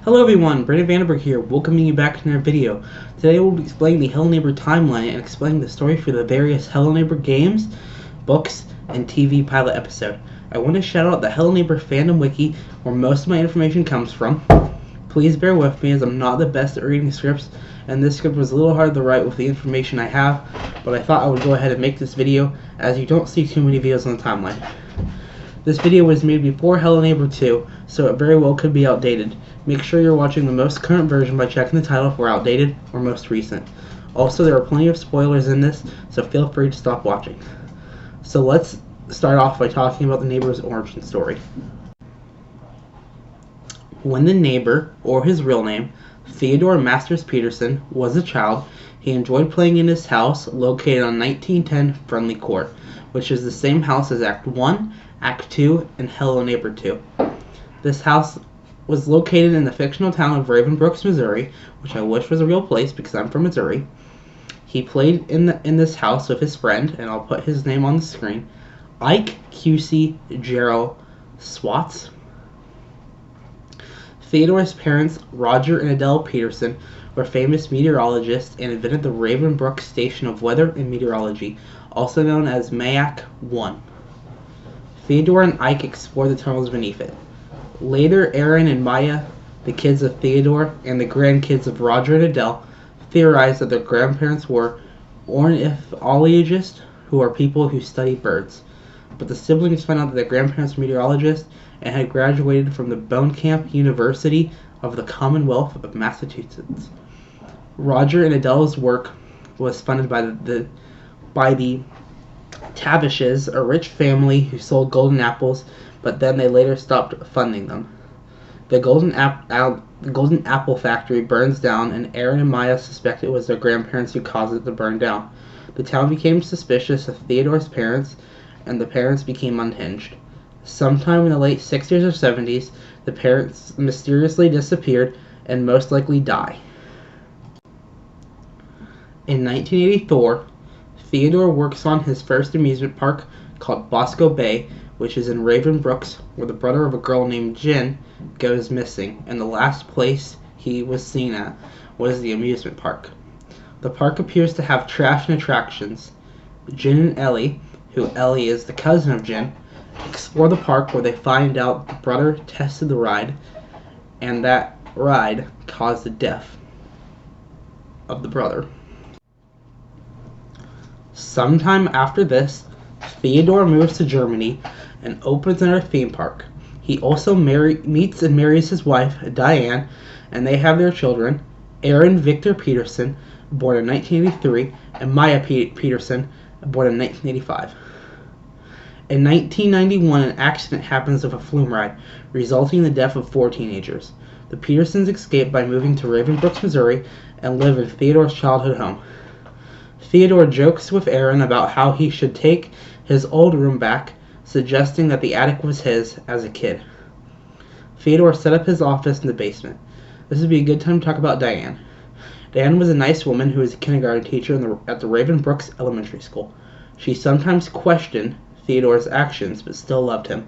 Hello everyone, Brendanryanvandenberg here, welcoming you back to another video. Today we'll be explaining the Hello Neighbor timeline and explaining the story for the various Hello Neighbor games, books, and TV pilot episode. I want to shout out the Hello Neighbor fandom wiki, where most of my information comes from. Please bear with me as I'm not the best at reading scripts, and this script was a little hard to write with the information I have, but I thought I would go ahead and make this video, as you don't see too many videos on the timeline. This video was made before Hello Neighbor 2, so it very well could be outdated. Make sure you're watching the most current version by checking the title for outdated or most recent. Also, there are plenty of spoilers in this, so feel free to stop watching. So let's start off by talking about the neighbor's origin story. When the neighbor, or his real name, Theodore Masters Peterson, was a child, he enjoyed playing in his house located on 1910 Friendly Court, which is the same house as Act 1, Act 2, and Hello Neighbor 2. This house was located in the fictional town of Raven Brooks, Missouri, which I wish was a real place because I'm from Missouri. He played in this house with his friend, and I'll put his name on the screen, Ike QC Gerald Swats. Theodore's parents, Roger and Adele Peterson, were famous meteorologists and invented the Raven Brooks Station of Weather and Meteorology, also known as MAAC 1. Theodore and Ike explored the tunnels beneath it. Later, Aaron and Maya, the kids of Theodore and the grandkids of Roger and Adele, theorized that their grandparents were ornithologists, who are people who study birds. But the siblings found out that their grandparents were meteorologists and had graduated from the Bonecamp University of the Commonwealth of Massachusetts. Roger and Adele's work was funded by the Tavishes, a rich family who sold golden apples, but then they later stopped funding them. The golden apple factory burns down, and Aaron and Maya suspect it was their grandparents who caused it to burn down. The town became suspicious of Theodore's parents, and the parents became unhinged. Sometime in the late 60s or 70s, the parents mysteriously disappeared and most likely die. In 1984, Theodore works on his first amusement park called Bosco Bay, which is in Raven Brooks, where the brother of a girl named Jen goes missing, and the last place he was seen at was the amusement park. The park appears to have trash and attractions. Jen and Ellie, who Ellie is the cousin of Jen, explore the park where they find out the brother tested the ride, and that ride caused the death of the brother. Sometime after this, Theodore moves to Germany and opens another theme park. He also meets and marries his wife, Diane, and they have their children, Aaron Victor Peterson, born in 1983, and Maya Peterson, born in 1985. In 1991, an accident happens with a flume ride, resulting in the death of 4 teenagers. The Petersons escape by moving to Raven Brooks, Missouri, and live in Theodore's childhood home. Theodore jokes with Aaron about how he should take his old room back, suggesting that the attic was his as a kid. Theodore set up his office in the basement. This would be a good time to talk about Diane. Diane was a nice woman who was a kindergarten teacher at the Raven Brooks Elementary School. She sometimes questioned Theodore's actions, but still loved him.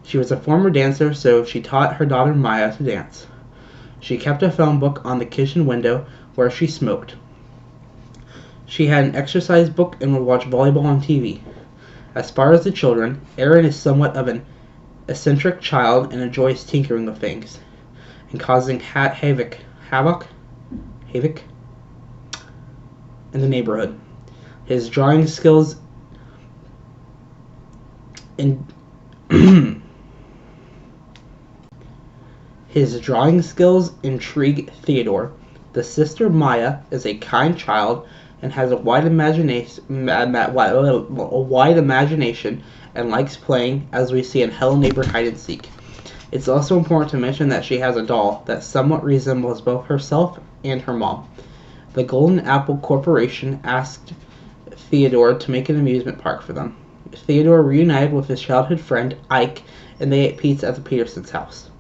She was a former dancer, so she taught her daughter Maya to dance. She kept a phone book on the kitchen window where she smoked. She had an exercise book and would watch volleyball on TV. As far as the children, Aaron is somewhat of an eccentric child and enjoys tinkering with things and causing havoc in the neighborhood. His drawing skills intrigue Theodore. The sister Maya is a kind child and has a wide imagination and likes playing, as we see in Hello Neighbor Hide and Seek. It's also important to mention that she has a doll that somewhat resembles both herself and her mom. The Golden Apple Corporation asked Theodore to make an amusement park for them. Theodore reunited with his childhood friend Ike, and they ate pizza at the Petersons' house.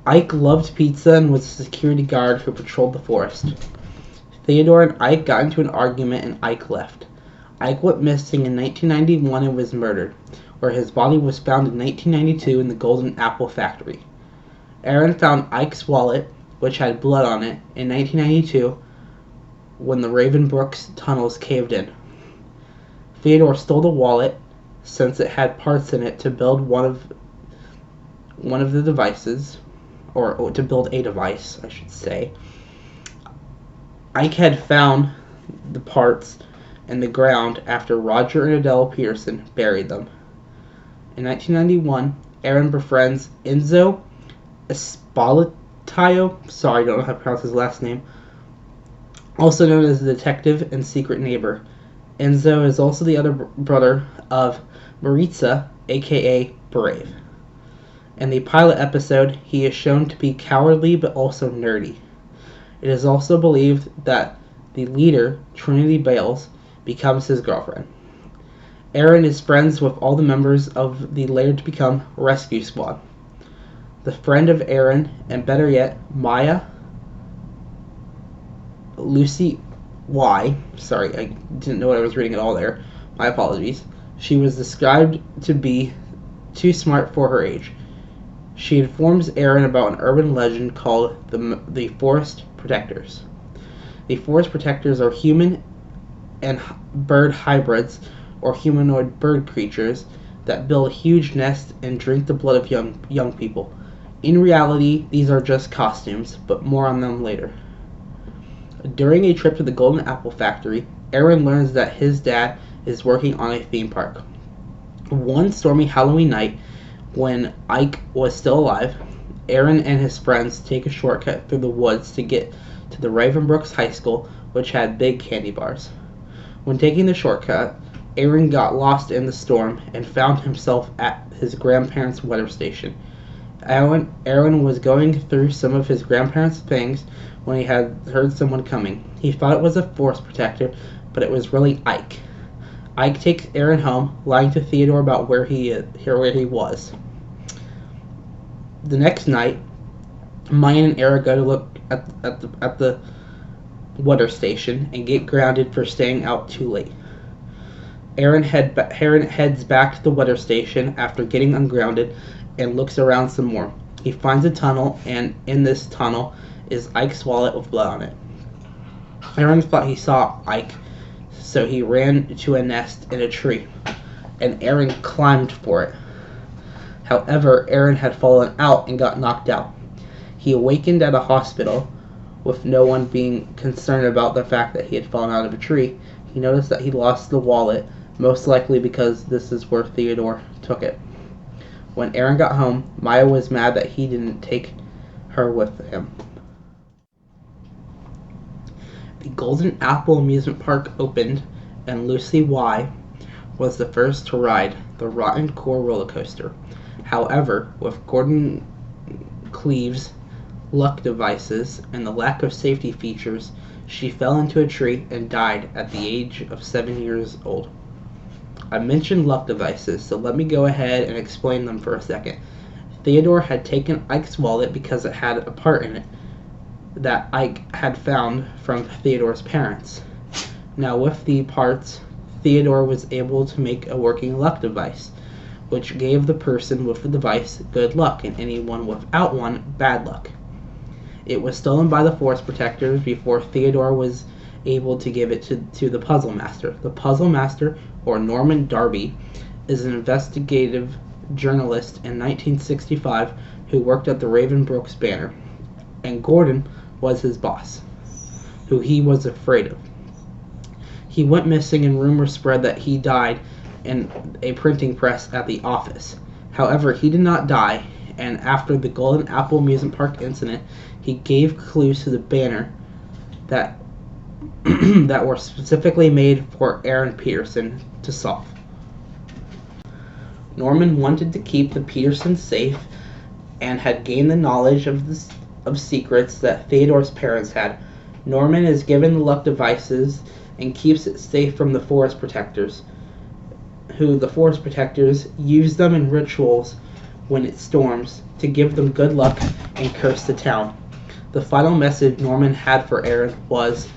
Ike loved pizza and was a security guard who patrolled the forest. Theodore and Ike got into an argument and Ike left. Ike went missing in 1991 and was murdered, where his body was found in 1992 in the Golden Apple factory. Aaron found Ike's wallet, which had blood on it, in 1992 when the Ravenbrook's tunnels caved in. Theodore stole the wallet since it had parts in it to build one of the devices, or to build a device, I should say. Ike had found the parts in the ground after Roger and Adele Peterson buried them. In 1991, Aaron befriends Enzo Espalletio, sorry, I don't know how to pronounce his last name, also known as the detective and secret neighbor. Enzo is also the other brother of Maritza, aka Brave. In the pilot episode, he is shown to be cowardly but also nerdy. It is also believed that the leader, Trinity Bales, becomes his girlfriend. Aaron is friends with all the members of the later-to-become Rescue Squad. The friend of Aaron, and better yet, Maya, Lucy Y. Sorry, I didn't know what I was reading at all there. My apologies. She was described to be too smart for her age. She informs Aaron about an urban legend called the Forest Protectors. The Forest Protectors are human and bird hybrids, or humanoid bird creatures, that build huge nests and drink the blood of young people. In reality, these are just costumes, but more on them later. During a trip to the Golden Apple Factory, Aaron learns that his dad is working on a theme park. One stormy Halloween night, when Ike was still alive, Aaron and his friends take a shortcut through the woods to get to the Ravenbrooks High School, which had big candy bars. When taking the shortcut, Aaron got lost in the storm and found himself at his grandparents' weather station. Aaron was going through some of his grandparents' things when he had heard someone coming. He thought it was a forest protector, but it was really Ike. Ike takes Aaron home, lying to Theodore about where he was. The next night, Maya and Aaron go to look at the weather station and get grounded for staying out too late. Aaron heads back to the weather station after getting ungrounded and looks around some more. He finds a tunnel, and in this tunnel is Ike's wallet with blood on it. Aaron thought he saw Ike, so he ran to a nest in a tree, and Aaron climbed for it. However, Aaron had fallen out and got knocked out. He awakened at a hospital, with no one being concerned about the fact that he had fallen out of a tree. He noticed that he lost the wallet, most likely because this is where Theodore took it. When Aaron got home, Maya was mad that he didn't take her with him. The Golden Apple amusement park opened, and Lucy Y. was the first to ride the Rotten Core roller coaster. However, with Gordon Cleave's luck devices and the lack of safety features, she fell into a tree and died at the age of 7 years old. I mentioned luck devices, so let me go ahead and explain them for a second. Theodore had taken Ike's wallet because it had a part in it that Ike had found from Theodore's parents. Now, with the parts, Theodore was able to make a working luck device, which gave the person with the device good luck and anyone without one bad luck. It was stolen by the Forest Protectors before Theodore was able to give it to the Puzzle Master. The Puzzle Master, or Norman Darby, is an investigative journalist in 1965 who worked at the Ravenbrooks Banner, and Gordon was his boss, who he was afraid of. He went missing, and rumors spread that he died in a printing press at the office. However, he did not die, and after the Golden Apple amusement park incident, he gave clues to the banner that that were specifically made for Aaron Peterson to solve. Norman wanted to keep the Petersons safe and had gained the knowledge of secrets that Theodore's parents had. Norman is given the luck devices and keeps it safe from the Forest Protectors, who the Forest Protectors use them in rituals when it storms to give them good luck and curse the town. The final message Norman had for Aaron was,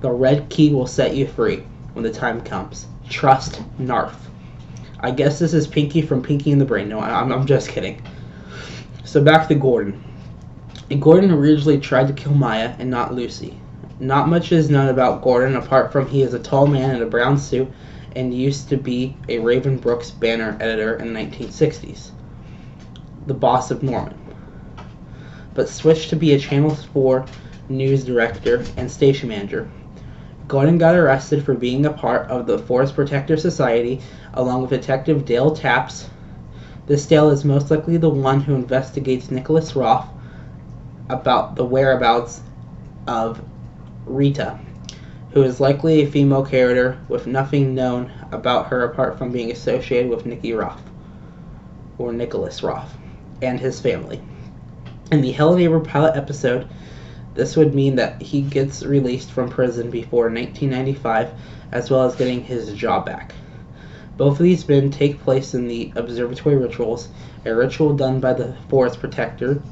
"The red key will set you free when the time comes. Trust Narf." I guess this is Pinky from Pinky and the Brain. No, I'm just kidding. So back to Gordon. Gordon originally tried to kill Maya and not Lucy. Not much is known about Gordon apart from he is a tall man in a brown suit and used to be a Raven Brooks Banner editor in the 1960s, the boss of Norman, but switched to be a Channel 4 news director and station manager. Gordon got arrested for being a part of the Forest Protector Society along with Detective Dale Taps. This Dale is most likely the one who investigates Nicholas Roth about the whereabouts of Rita, who is likely a female character with nothing known about her apart from being associated with Nicky Roth, or Nicholas Roth, and his family. In the Hello Neighbor pilot episode, this would mean that he gets released from prison before 1995, as well as getting his job back. Both of these men take place in the observatory rituals, a ritual done by the Forest Protector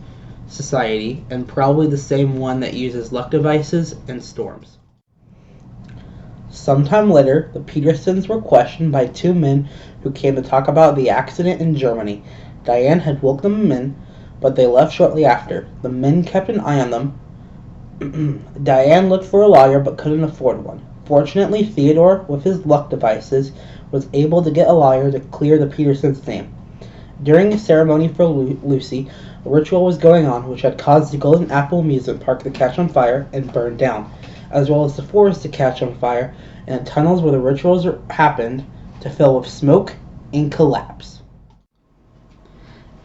Society, and probably the same one that uses luck devices and storms. Sometime later, the Petersons were questioned by two men who came to talk about the accident in Germany. Diane had welcomed them in, but they left shortly after. The men kept an eye on them. Diane looked for a lawyer but couldn't afford one. Fortunately, Theodore, with his luck devices, was able to get a lawyer to clear the Petersons' name. During a ceremony for Lucy, a ritual was going on which had caused the Golden Apple amusement park to catch on fire and burn down, as well as the forest to catch on fire, and the tunnels where the rituals happened to fill with smoke and collapse.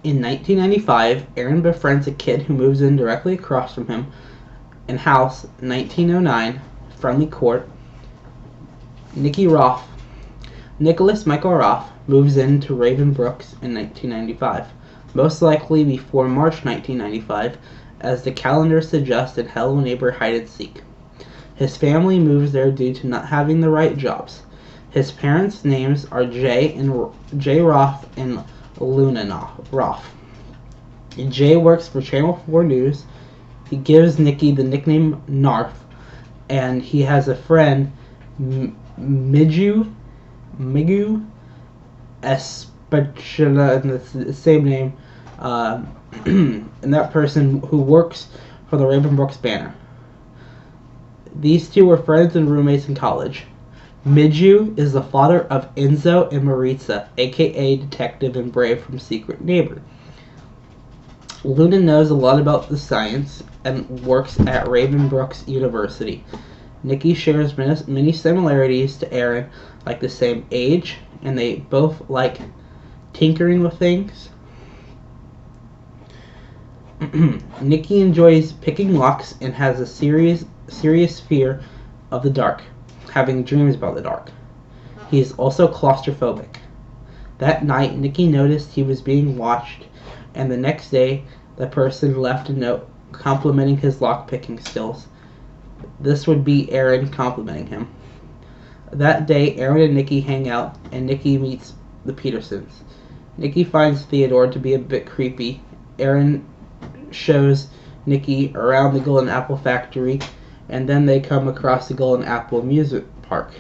In 1995, Aaron befriends a kid who moves in directly across from him in House 1909, Friendly Court. Nicholas Michael Roth moves into Raven Brooks in 1995, most likely before March 1995, as the calendar suggests in Hello Neighbor Hide and Seek. His family moves there due to not having the right jobs. His parents' names are Jay Roth and Luna Roth. Jay works for Channel 4 News. He gives Nicky the nickname Narf, and he has a friend, Migu Espatula, and the same name, and that person who works for the Raven Brooks Banner. These two were friends and roommates in college. Miju is the father of Enzo and Maritza, aka Detective and Brave from Secret Neighbor. Luna knows a lot about the science and works at Raven Brooks University. Nicky shares many similarities to Aaron, like the same age, and they both like tinkering with things. Nicky enjoys picking locks and has a serious fear of the dark, having dreams about the dark. He is also claustrophobic. That night, Nicky noticed he was being watched, and the next day, the person left a note complimenting his lock-picking skills. This would be Aaron complimenting him. That day, Aaron and Nicky hang out, and Nicky meets the Petersons. Nicky finds Theodore to be a bit creepy. Aaron shows Nicky around the Golden Apple Factory, and then they come across the Golden Apple Amusement Park.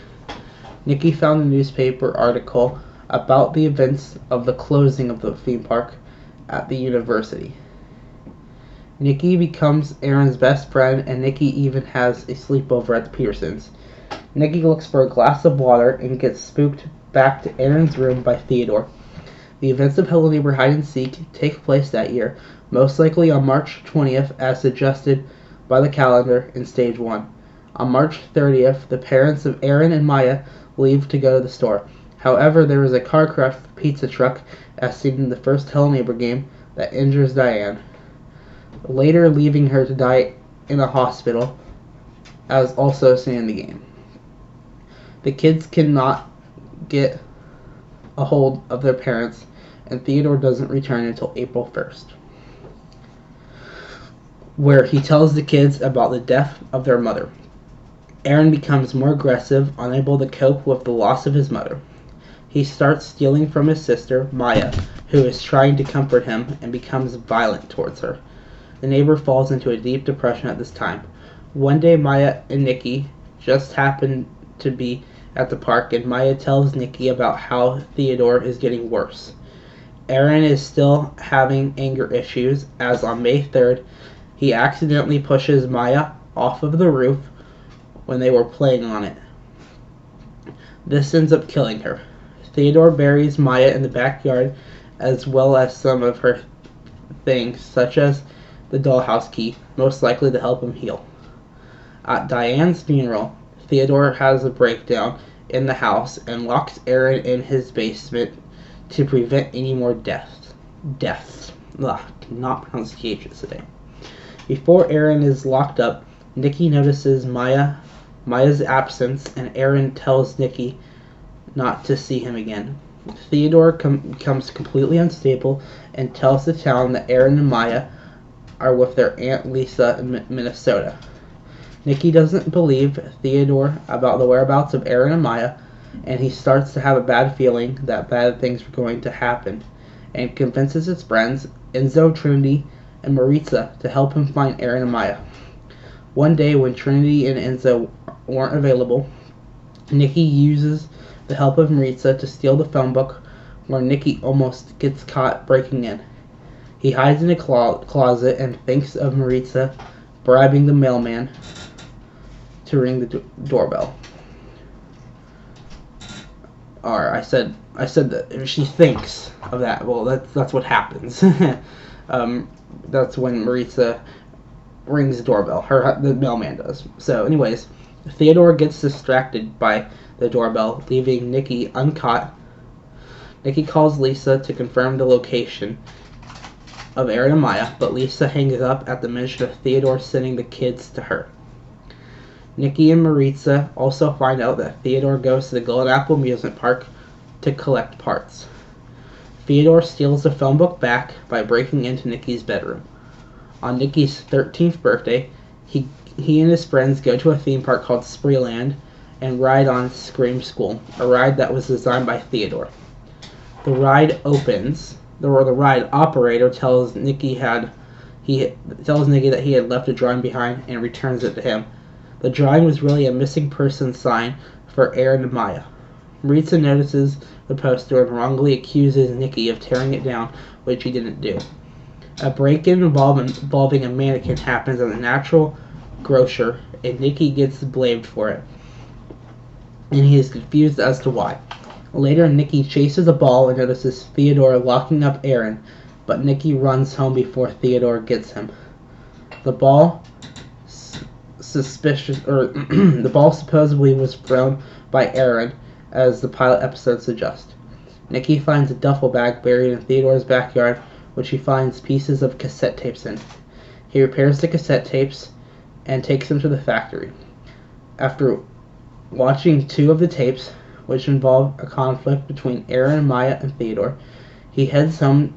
Nicky found a newspaper article about the events of the closing of the theme park at the university. Nicky becomes Aaron's best friend, and Nicky even has a sleepover at the Petersons. Nicky looks for a glass of water and gets spooked back to Aaron's room by Theodore. The events of Hello Neighbor Hide and Seek take place that year, most likely on March 20th as suggested by the calendar in Stage 1. On March 30th, the parents of Aaron and Maya leave to go to the store. However, there is a car crash with a pizza truck, as seen in the first Hello Neighbor game, that injures Diane, later leaving her to die in a hospital, as also seen in the game. The kids cannot get a hold of their parents, and Theodore doesn't return until April 1st, where he tells the kids about the death of their mother. Aaron becomes more aggressive, unable to cope with the loss of his mother. He starts stealing from his sister, Maya, who is trying to comfort him, and becomes violent towards her. The neighbor falls into a deep depression at this time. One day, Maya and Nicky just happen to be at the park, and Maya tells Nicky about how Theodore is getting worse. Aaron is still having anger issues, as on May 3rd, He accidentally pushes Maya off of the roof when they were playing on it. This ends up killing her. Theodore buries Maya in the backyard, as well as some of her things, such as the dollhouse key, most likely to help him heal. At Diane's funeral, Theodore has a breakdown in the house and locks Aaron in his basement to prevent any more deaths. Ugh, not pronunciations today. Before Aaron is locked up, Nikki notices Maya's absence, and Aaron tells Nikki not to see him again. Theodore becomes completely unstable and tells the town that Aaron and Maya are with their Aunt Lisa in Minnesota. Nikki doesn't believe Theodore about the whereabouts of Aaron and Maya, and he starts to have a bad feeling that bad things are going to happen, and convinces his friends, Enzo, Trinity, and Maritza, to help him find Aaron and Maya. One day, when Trinity and Enzo weren't available, Nikki uses the help of Maritza to steal the phone book, where Nikki almost gets caught breaking in. He hides in a closet and thinks of Maritza bribing the mailman to ring the doorbell. Or I said that she thinks of that. Well, that's what happens. That's when Maritza rings the doorbell. The mailman does. So, anyways, Theodore gets distracted by the doorbell, leaving Nikki uncaught. Nikki calls Lisa to confirm the location of Aaron and Maya, but Lisa hangs up at the mention of Theodore sending the kids to her. Nikki and Maritza also find out that Theodore goes to the Golden Apple Amusement Park to collect parts. Theodore steals the phone book back by breaking into Nikki's bedroom. On Nikki's 13th birthday, he and his friends go to a theme park called Spreeland and ride on Scream School, a ride that was designed by Theodore. The ride opens. The ride operator tells Nikki that he had left a drawing behind and returns it to him. The drawing was really a missing person sign for Aaron and Maya. Maritza notices the poster and wrongly accuses Nikki of tearing it down, which he didn't do. A break-in involving a mannequin happens at the natural grocer, and Nikki gets blamed for it, and he is confused as to why. Later, Nikki chases a ball and notices Theodore locking up Aaron, but Nikki runs home before Theodore gets him. The ball supposedly was thrown by Aaron, as the pilot episode suggests. Nikki finds a duffel bag buried in Theodore's backyard, which he finds pieces of cassette tapes in. He repairs the cassette tapes and takes them to the factory. After watching 2 of the tapes, which involve a conflict between Aaron, Maya, and Theodore, he heads home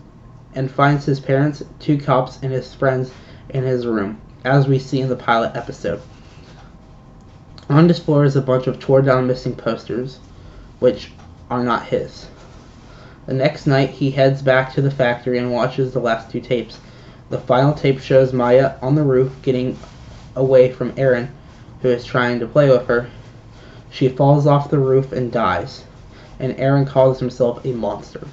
and finds his parents, 2 cops, and his friends in his room, as we see in the pilot episode. On this floor is a bunch of torn down missing posters, which are not his. The next night, he heads back to the factory and watches the last 2 tapes. The final tape shows Maya on the roof getting away from Aaron, who is trying to play with her. She falls off the roof and dies, and Aaron calls himself a monster.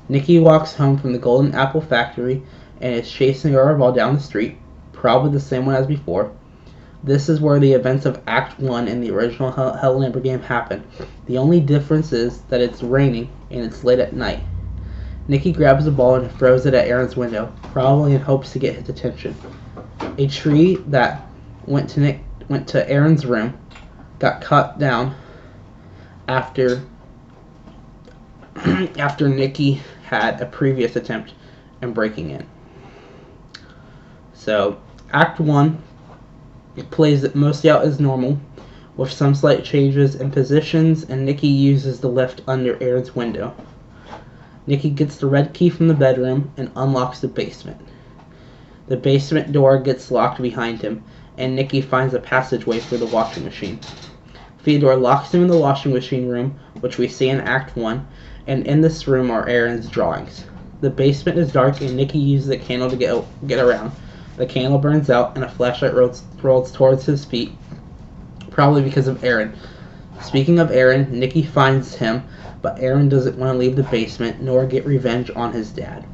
Nikki walks home from the Golden Apple Factory and is chasing a rival down the street, probably the same one as before. This is where the events of Act 1 in the original Hellhammer game happen. The only difference is that it's raining and it's late at night. Nikki grabs a ball and throws it at Aaron's window, probably in hopes to get his attention. A tree that went to Aaron's room got cut down after Nikki had a previous attempt in breaking in. So, Act 1 plays it mostly out as normal, with some slight changes in positions, and Nikki uses the lift under Aaron's window. Nikki gets the red key from the bedroom and unlocks the basement. The basement door gets locked behind him, and Nikki finds a passageway for the washing machine. Theodore locks him in the washing machine room, which we see in Act 1, and in this room are Aaron's drawings. The basement is dark, and Nikki uses a candle to get around. The candle burns out, and a flashlight rolls towards his feet, probably because of Aaron. Speaking of Aaron, Nikki finds him, but Aaron doesn't want to leave the basement nor get revenge on his dad.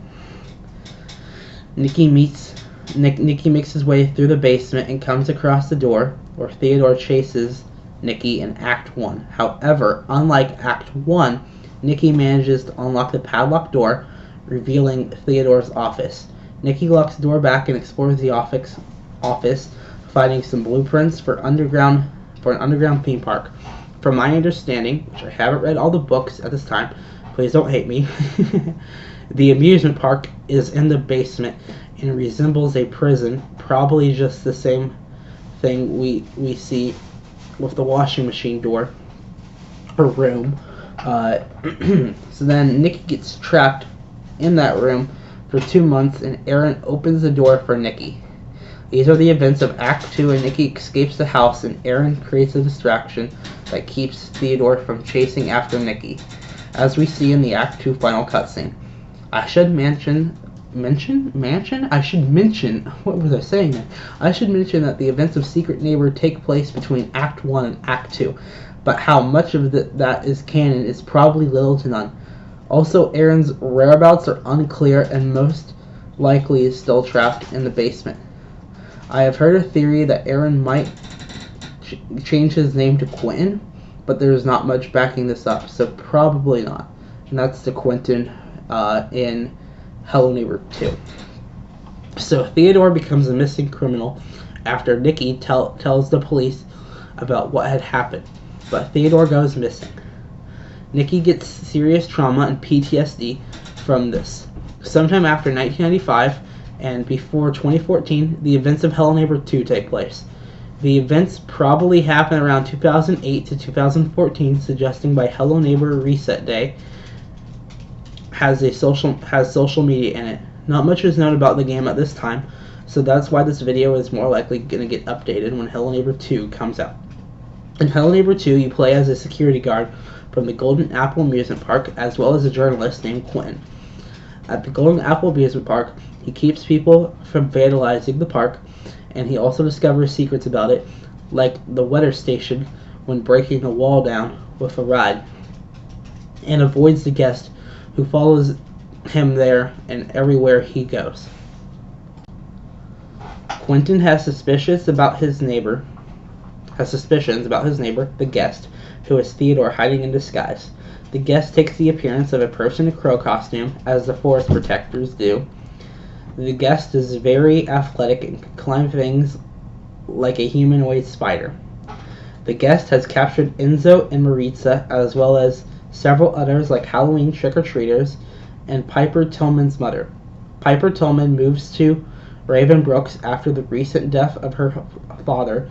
Nikki meets Nicky makes his way through the basement and comes across the door where Theodore chases Nicky in Act 1. However, unlike Act 1, Nicky manages to unlock the padlocked door, revealing Theodore's office. Nicky locks the door back and explores the office, finding some blueprints for an underground theme park. From my understanding, which I haven't read all the books at this time, please don't hate me, the amusement park is in the basement and resembles a prison, probably just the same thing we see with the washing machine door or room. So then Nicky gets trapped in that room for 2 months, and Aaron opens the door for Nicky. These are the events of Act 2, and Nicky escapes the house, and Aaron creates a distraction that keeps Theodore from chasing after Nicky, as we see in the Act 2 final cutscene. I should mention, what was I saying there? I should mention that the events of Secret Neighbor take place between Act 1 and Act 2, but how much of that is canon is probably little to none. Also, Aaron's whereabouts are unclear and most likely is still trapped in the basement. I have heard a theory that Aaron might change his name to Quentin, but there's not much backing this up, so probably not. And that's to Quentin in Hello Neighbor 2. So Theodore becomes a missing criminal after Nicky tells the police about what had happened, but Theodore goes missing. Nicky gets serious trauma and PTSD from this. Sometime after 1995 and before 2014, the events of Hello Neighbor 2 take place. The events probably happen around 2008 to 2014, suggesting by Hello Neighbor Reset Day has social media in it. Not much is known about the game at this time, so that's why this video is more likely going to get updated when Hello Neighbor 2 comes out. In Hello Neighbor 2, you play as a security guard from the Golden Apple Amusement Park, as well as a journalist named Quentin. At the Golden Apple Amusement Park, he keeps people from vandalizing the park, and he also discovers secrets about it, like the weather station when breaking the wall down with a ride, and avoids the guest who follows him there and everywhere he goes. Quentin has suspicions about his neighbor, the guest, who is Theodore hiding in disguise. The guest takes the appearance of a person in a crow costume, as the forest protectors do. The guest is very athletic and can climb things like a humanoid spider. The guest has captured Enzo and Maritza, as well as several others like Halloween trick-or-treaters and Piper Tillman's mother. Piper Tillman moves to Raven Brooks after the recent death of her father.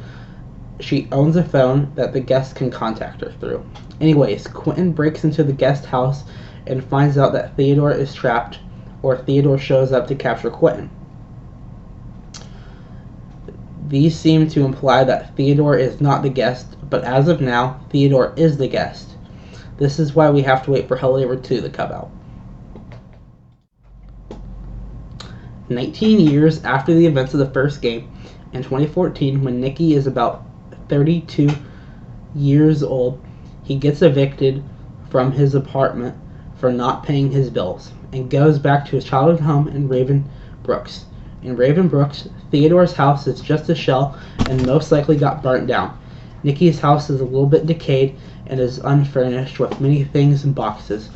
She owns a phone that the guest can contact her through. Anyways, Quentin breaks into the guest house and finds out that Theodore is trapped, or Theodore shows up to capture Quentin. These seem to imply that Theodore is not the guest, but as of now, Theodore is the guest. This is why we have to wait for Hello Neighbor 2 to come out. 19 years after the events of the first game, in 2014, when Nicky is about 32 years old, he gets evicted from his apartment for not paying his bills and goes back to his childhood home in Raven Brooks. In Raven Brooks, Theodore's house is just a shell and most likely got burnt down. Nicky's house is a little bit decayed and is unfurnished with many things in boxes.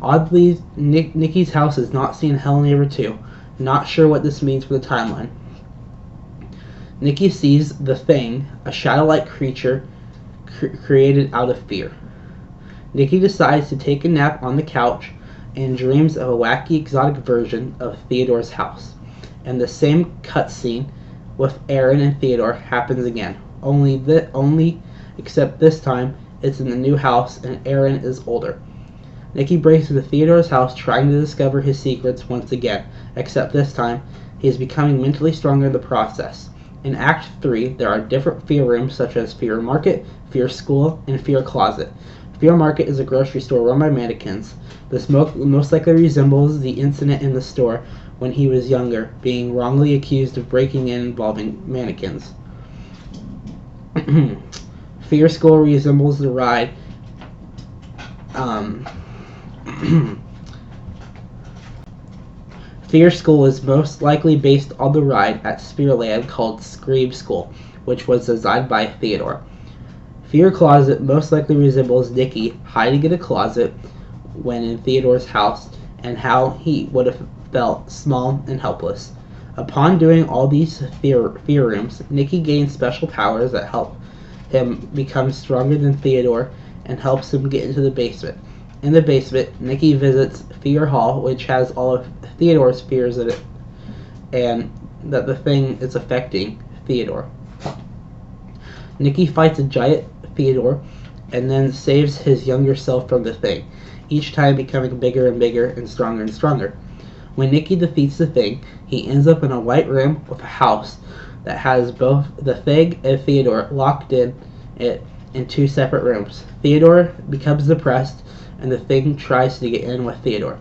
Oddly, Nicky's house is not seen in Hello Neighbor 2. Not sure what this means for the timeline. Nicky sees the Thing, a shadow-like creature created out of fear. Nicky decides to take a nap on the couch and dreams of a wacky exotic version of Theodore's house. And the same cutscene with Aaron and Theodore happens again. Except this time it's in the new house and Aaron is older. Nicky breaks into Theodore's house trying to discover his secrets once again, except this time he is becoming mentally stronger in the process. In Act 3, there are different fear rooms such as Fear Market, Fear School, and Fear Closet. Fear Market is a grocery store run by mannequins. This most likely resembles the incident in the store when he was younger, being wrongly accused of breaking in involving mannequins. Fear School resembles the ride Fear School is most likely based on the ride at Spearland called Scream School, which was designed by Theodore. Fear Closet most likely resembles Nicky hiding in a closet when in Theodore's house, and how he would have felt small and helpless. Upon doing all these fear rooms, Nicky gains special powers that help him become stronger than Theodore and helps him get into the basement. In the basement, Nicky visits Fear Hall, which has all of Theodore's fears in it, and that the thing is affecting Theodore. Nicky fights a giant Theodore and then saves his younger self from the thing, each time becoming bigger and bigger and stronger. When Nicky defeats the thing, he ends up in a white room with a house that has both the thing and Theodore locked in it in two separate rooms. Theodore becomes depressed, and the thing tries to get in with Theodore.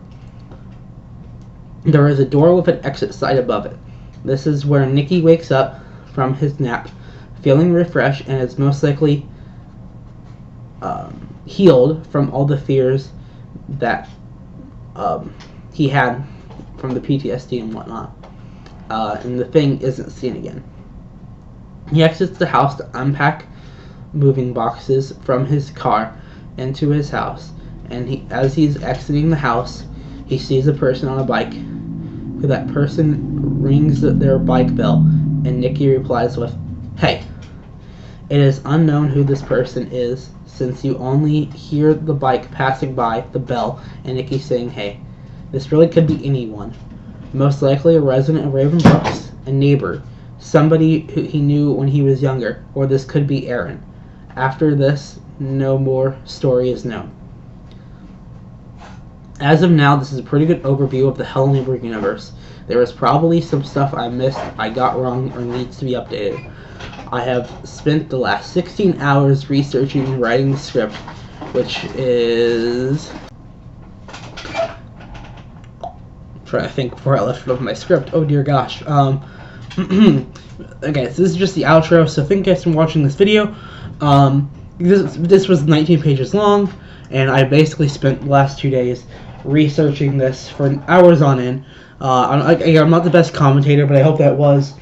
There is a door with an exit sign above it. This is where Nicky wakes up from his nap, feeling refreshed, and is most likely healed from all the fears that he had from the PTSD and whatnot. And the thing isn't seen again. He exits the house to unpack moving boxes from his car into his house, and as he's exiting the house, he sees a person on a bike. That person rings their bike bell, and Nicky replies with, "Hey." It is unknown who this person is, since you only hear the bike passing by the bell and Nicky saying, "Hey." This really could be anyone. Most likely a resident of Raven Brooks, a neighbor, somebody who he knew when he was younger, or this could be Aaron. After this, no more story is known. As of now, this is a pretty good overview of the Hello Neighbor universe. There is probably some stuff I missed, I got wrong, or needs to be updated. I have spent the last 16 hours researching and writing the script, which is... trying to think before I left it off my script. Oh dear gosh. Okay, so this is just the outro, so thank you guys for watching this video. This was 19 pages long, and I basically spent the last 2 days researching this for hours on end. I'm not the best commentator, but I hope that was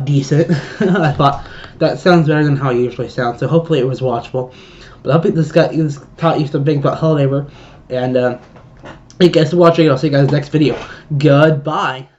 decent. I thought that sounds better than how it usually sounds, so hopefully it was watchable. But I hope this taught you something about Hello Neighbor, and thank you guys for watching, and I'll see you guys in the next video. Goodbye!